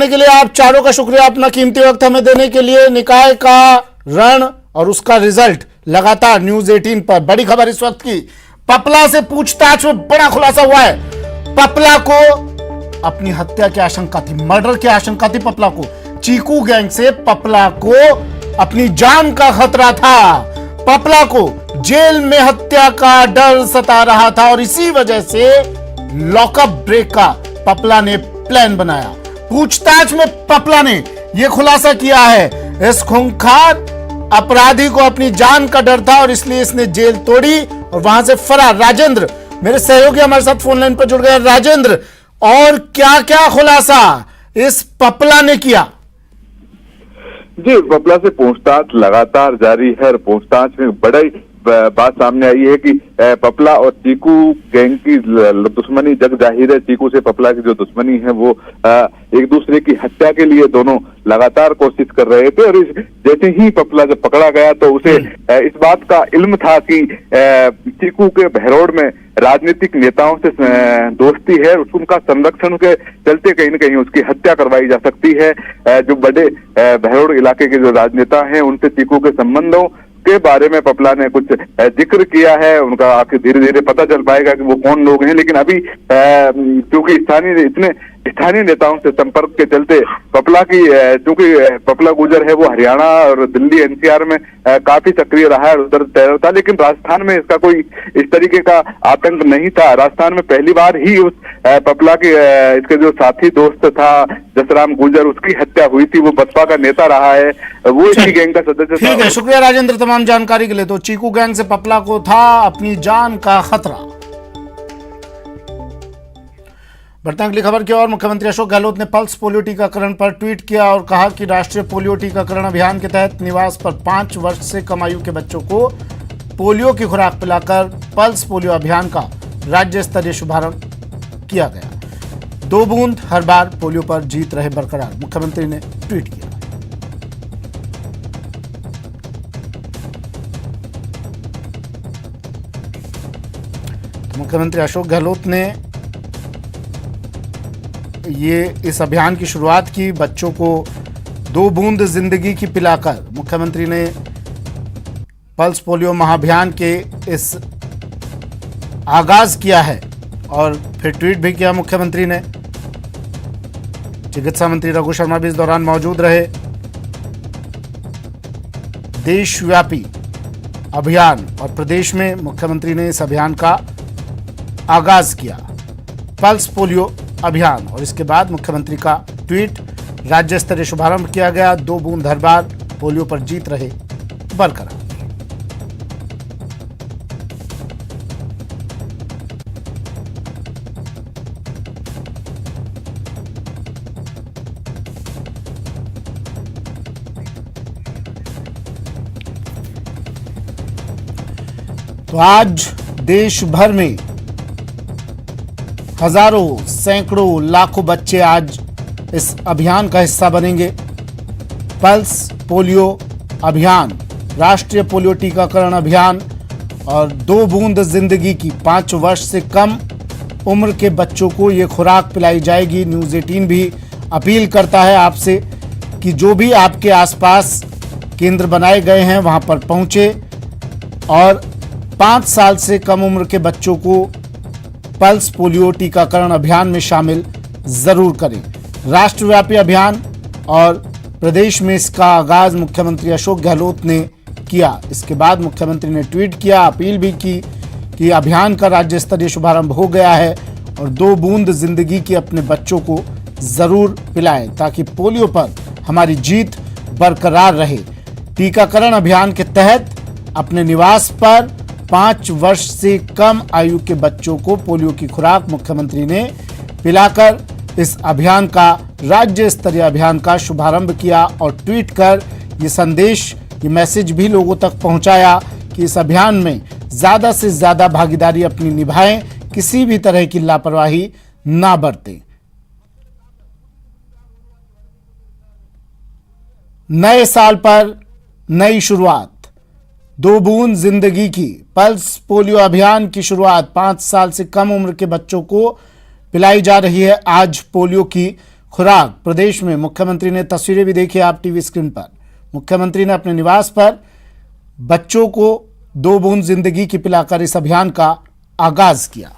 करने के लिए आप चारों का शुक्रिया, अपना कीमती वक्त हमें देने के लिए। निकाय का रण और उसका रिजल्ट लगातार न्यूज 18 पर। बड़ी खबर इस वक्त की, पपला से पूछताछ में बड़ा खुलासा हुआ है। पपला को अपनी हत्या की आशंका थी, मर्डर की आशंका थी पपला को। चीकू गैंग से पपला को अपनी जान का खतरा था। पपला को जेल में हत्या का डर सता रहा था और इसी वजह से लॉकअप ब्रेक का पपला ने प्लान बनाया। पूछताछ में पपला ने यह खुलासा किया है, इस खूंखार अपराधी को अपनी जान का डर था और इसलिए इसने जेल तोड़ी और वहां से फरार। राजेंद्र मेरे सहयोगी हमारे साथ फोन लाइन पर जुड़ गए। राजेंद्र, और क्या क्या खुलासा इस पपला ने किया? जी, पपला से पूछताछ लगातार जारी है और पूछताछ में बड़ी बात सामने आई है कि पपला और चीकू गैंग की दुश्मनी जग जाहिर है। चीकू से पपला की जो दुश्मनी है वो एक दूसरे की हत्या के लिए दोनों लगातार कोशिश कर रहे थे और जैसे ही पपला जब पकड़ा गया तो उसे इस बात का इल्म था कि चीकू के बहरोड में राजनीतिक नेताओं से दोस्ती है, उनका संरक्षण के चलते कहीं न कहीं उसकी हत्या करवाई जा सकती है। जो बड़े बहरोड इलाके के जो राजनेता हैं उनसे चीकू के संबंधों के बारे में पपला ने कुछ जिक्र किया है। उनका आखिर धीरे धीरे पता चल पाएगा कि वो कौन लोग हैं, लेकिन अभी क्योंकि स्थानीय नेताओं से संपर्क के चलते पपला की चूंकि पपला गुजर है वो हरियाणा और दिल्ली एनसीआर में काफी सक्रिय रहा है, उधर तैर था, लेकिन राजस्थान में इसका कोई इस तरीके का आतंक नहीं था। राजस्थान में पहली बार ही उस पपला के इसके जो साथी दोस्त था जसराम गुजर, उसकी हत्या हुई थी। वो बसपा का नेता रहा है, वो इसी गैंग का सदस्य था। ठीक है, शुक्रिया राजेंद्र तमाम जानकारी के लिए। तो चीकू गैंग से पपला को था अपनी जान का खतरा। बढ़ते हैं अगली खबर की ओर। मुख्यमंत्री अशोक गहलोत ने पल्स पोलियो टीकाकरण पर ट्वीट किया और कहा कि राष्ट्रीय पोलियो टीकाकरण अभियान के तहत निवास पर 5 वर्ष से कम आयु के बच्चों को पोलियो की खुराक पिलाकर पल्स पोलियो अभियान का राज्य स्तरीय शुभारंभ किया गया। 2 बूंद हर बार पोलियो पर जीत रहे बरकरार, मुख्यमंत्री ने ट्वीट किया। तो मुख्यमंत्री अशोक गहलोत ने ये इस अभियान की शुरुआत की। बच्चों को 2 बूंद जिंदगी की पिलाकर मुख्यमंत्री ने पल्स पोलियो महाअभियान के इस आगाज किया है और फिर ट्वीट भी किया मुख्यमंत्री ने। चिकित्सा मंत्री रघु शर्मा भी इस दौरान मौजूद रहे। देशव्यापी अभियान और प्रदेश में मुख्यमंत्री ने इस अभियान का आगाज किया, पल्स पोलियो अभियान, और इसके बाद मुख्यमंत्री का ट्वीट, राज्य स्तरीय शुभारंभ किया गया। 2 बूंद हर बार पोलियो पर जीत रहे बरकरार। तो आज देश भर में हजारों, सैकड़ों, लाखों बच्चे आज इस अभियान का हिस्सा बनेंगे। पल्स पोलियो अभियान, राष्ट्रीय पोलियो टीकाकरण अभियान और 2 बूंद जिंदगी की 5 वर्ष से कम उम्र के बच्चों को ये खुराक पिलाई जाएगी। न्यूज़ 18 भी अपील करता है आपसे कि जो भी आपके आसपास केंद्र बनाए गए हैं वहां पर पहुंचे और 5 साल से कम उम्र के बच्चों को पल्स पोलियो टीकाकरण अभियान में शामिल जरूर करें। राष्ट्रव्यापी अभियान और प्रदेश में इसका आगाज मुख्यमंत्री अशोक गहलोत ने किया। इसके बाद मुख्यमंत्री ने ट्वीट किया, अपील भी की कि अभियान का राज्य स्तरीय शुभारंभ हो गया है और 2 बूंद जिंदगी के अपने बच्चों को जरूर पिलाएं ताकि पोलियो पर हमारी जीत बरकरार रहे। टीकाकरण अभियान के तहत अपने निवास पर 5 वर्ष से कम आयु के बच्चों को पोलियो की खुराक मुख्यमंत्री ने पिलाकर इस अभियान का, राज्य स्तरीय अभियान का शुभारंभ किया और ट्वीट कर ये संदेश, ये मैसेज भी लोगों तक पहुंचाया कि इस अभियान में ज्यादा से ज्यादा भागीदारी अपनी निभाएं, किसी भी तरह की लापरवाही ना बरतें। नए साल पर नई शुरुआत, 2 बूंद जिंदगी की पल्स पोलियो अभियान की शुरुआत। 5 साल से कम उम्र के बच्चों को पिलाई जा रही है आज पोलियो की खुराक प्रदेश में। मुख्यमंत्री ने तस्वीरें भी देखी आप टीवी स्क्रीन पर। मुख्यमंत्री ने अपने निवास पर बच्चों को 2 बूंद जिंदगी की पिलाकर इस अभियान का आगाज किया।